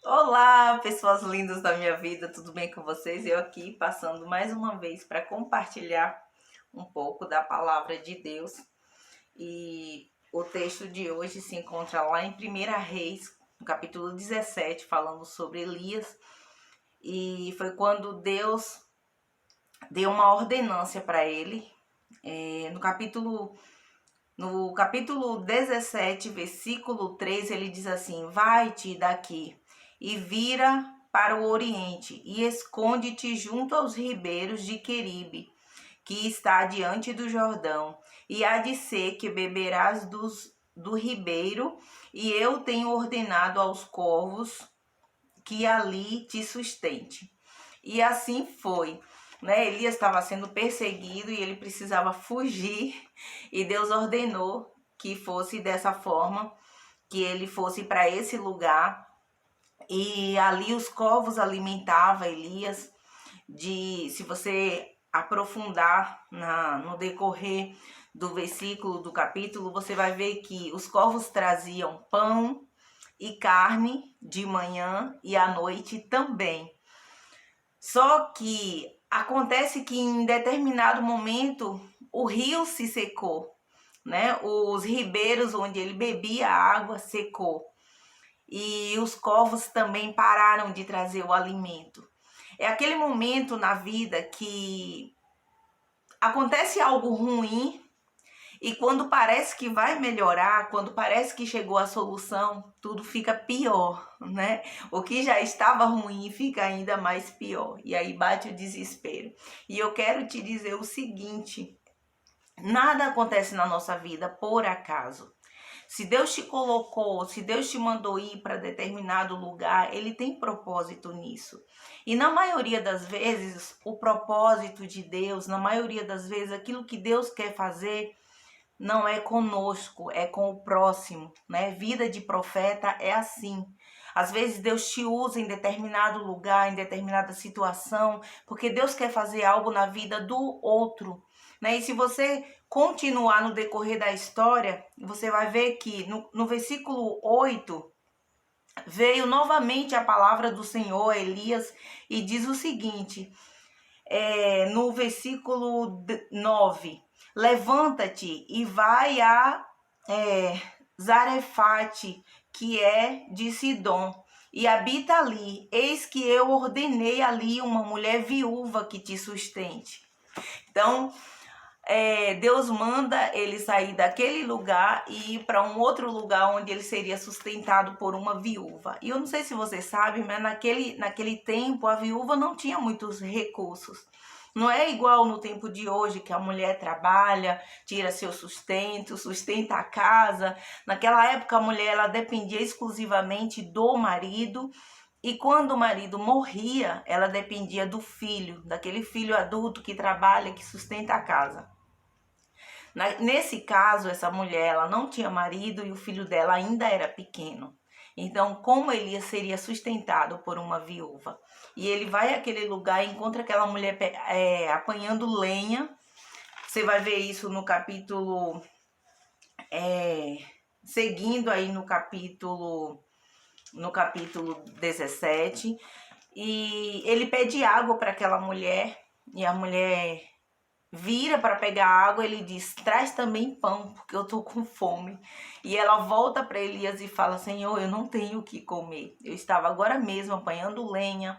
Olá, pessoas lindas da minha vida, tudo bem com vocês? Eu aqui passando mais uma vez para compartilhar um pouco da palavra de Deus. E o texto de hoje se encontra lá em 1 Reis, no capítulo 17, falando sobre Elias. E foi quando Deus deu uma ordenância para ele. No capítulo 17, versículo 3, ele diz assim: Vai-te daqui e vira para o oriente e esconde-te junto aos ribeiros de Queribe, que está diante do Jordão. E há de ser que beberás do ribeiro, e eu tenho ordenado aos corvos que ali te sustente. E assim foi. Né? Elias estava sendo perseguido e ele precisava fugir, e Deus ordenou que fosse dessa forma, que ele fosse para esse lugar, e ali os corvos alimentavam Elias. Se você aprofundar no decorrer do versículo, do capítulo, você vai ver que os corvos traziam pão e carne de manhã e à noite também. Só que acontece que em determinado momento o rio se secou, né? Os ribeiros onde ele bebia a água secou. E os corvos também pararam de trazer o alimento. É aquele momento na vida que acontece algo ruim, e quando parece que vai melhorar, quando parece que chegou a solução, tudo fica pior, né? O que já estava ruim fica ainda mais pior. E aí bate o desespero. E eu quero te dizer o seguinte: nada acontece na nossa vida por acaso. Se Deus te colocou, se Deus te mandou ir para determinado lugar, Ele tem propósito nisso. E na maioria das vezes, o propósito de Deus, na maioria das vezes, aquilo que Deus quer fazer, não é conosco, é com o próximo, né? Vida de profeta é assim. Às vezes Deus te usa em determinado lugar, em determinada situação, porque Deus quer fazer algo na vida do outro, né? E se você continuar no decorrer da história, você vai ver que no versículo 8 veio novamente a palavra do Senhor a Elias e diz o seguinte, no versículo 9: Levanta-te e vai a Zarefate, que é de Sidom, e habita ali. Eis que eu ordenei ali uma mulher viúva que te sustente. Então, Deus manda ele sair daquele lugar e ir para um outro lugar onde ele seria sustentado por uma viúva. E eu não sei se você sabe, mas naquele tempo a viúva não tinha muitos recursos. Não é igual no tempo de hoje, que a mulher trabalha, tira seu sustento, sustenta a casa. Naquela época a mulher ela dependia exclusivamente do marido. E quando o marido morria, ela dependia do filho, daquele filho adulto que trabalha, que sustenta a casa. Nesse caso, essa mulher ela não tinha marido e o filho dela ainda era pequeno. Então, como Elias seria sustentado por uma viúva? E ele vai àquele lugar e encontra aquela mulher apanhando lenha. Você vai ver isso no capítulo, seguindo aí no capítulo 17. E ele pede água para aquela mulher, e a mulher vira para pegar água, ele diz: traz também pão, porque eu tô com fome. E ela volta para Elias e fala: Senhor, eu não tenho o que comer. Eu estava agora mesmo apanhando lenha,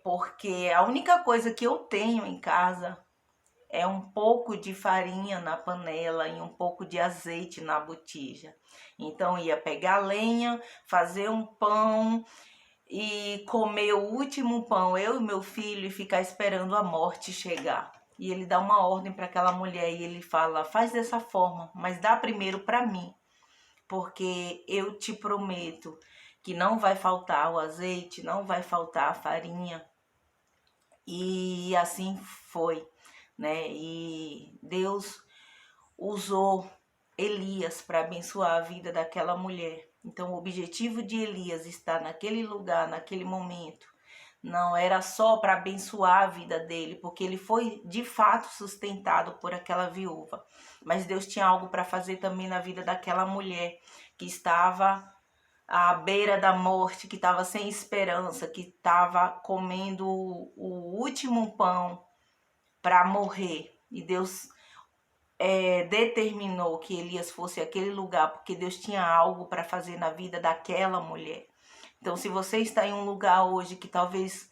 porque a única coisa que eu tenho em casa é um pouco de farinha na panela e um pouco de azeite na botija. Então ia pegar lenha, fazer um pão e comer o último pão, eu e meu filho, e ficar esperando a morte chegar. E ele dá uma ordem para aquela mulher e ele fala: faz dessa forma, mas dá primeiro para mim, porque eu te prometo que não vai faltar o azeite, não vai faltar a farinha. E assim foi, né? E Deus usou Elias para abençoar a vida daquela mulher. Então, o objetivo de Elias estar naquele lugar, naquele momento, não era só para abençoar a vida dele, porque ele foi de fato sustentado por aquela viúva. Mas Deus tinha algo para fazer também na vida daquela mulher que estava à beira da morte, que estava sem esperança, que estava comendo o último pão para morrer. E Deus determinou que Elias fosse aquele lugar, porque Deus tinha algo para fazer na vida daquela mulher. Então, se você está em um lugar hoje que talvez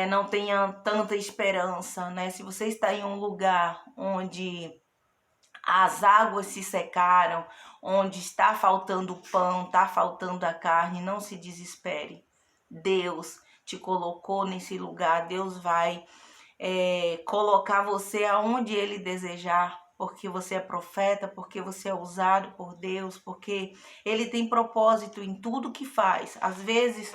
não tenha tanta esperança, né? Se você está em um lugar onde as águas se secaram, onde está faltando o pão, está faltando a carne, não se desespere. Deus te colocou nesse lugar, Deus vai colocar você aonde Ele desejar, porque você é profeta, porque você é usado por Deus, porque Ele tem propósito em tudo que faz. Às vezes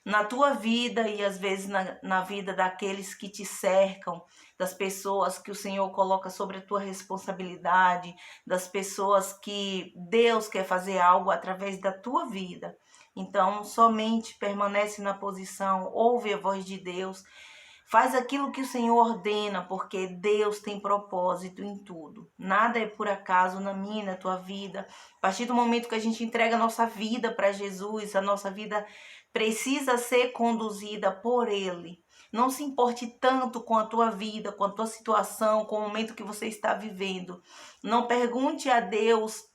na tua vida e às vezes na vida daqueles que te cercam, das pessoas que o Senhor coloca sobre a tua responsabilidade, das pessoas que Deus quer fazer algo através da tua vida. Então, somente permanece na posição, ouve a voz de Deus, faz aquilo que o Senhor ordena, porque Deus tem propósito em tudo. Nada é por acaso na minha e na tua vida. A partir do momento que a gente entrega a nossa vida para Jesus, a nossa vida precisa ser conduzida por Ele. Não se importe tanto com a tua vida, com a tua situação, com o momento que você está vivendo. Não pergunte a Deus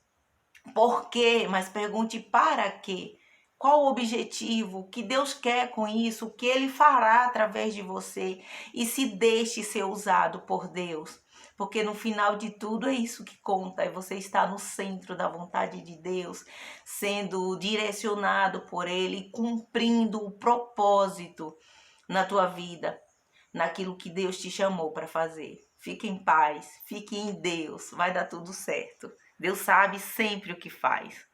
por quê, mas pergunte para quê. Qual o objetivo? O que Deus quer com isso? O que Ele fará através de você? E se deixe ser usado por Deus. Porque no final de tudo é isso que conta. É você estar no centro da vontade de Deus, sendo direcionado por Ele, cumprindo o propósito na tua vida, naquilo que Deus te chamou para fazer. Fique em paz, fique em Deus, vai dar tudo certo. Deus sabe sempre o que faz.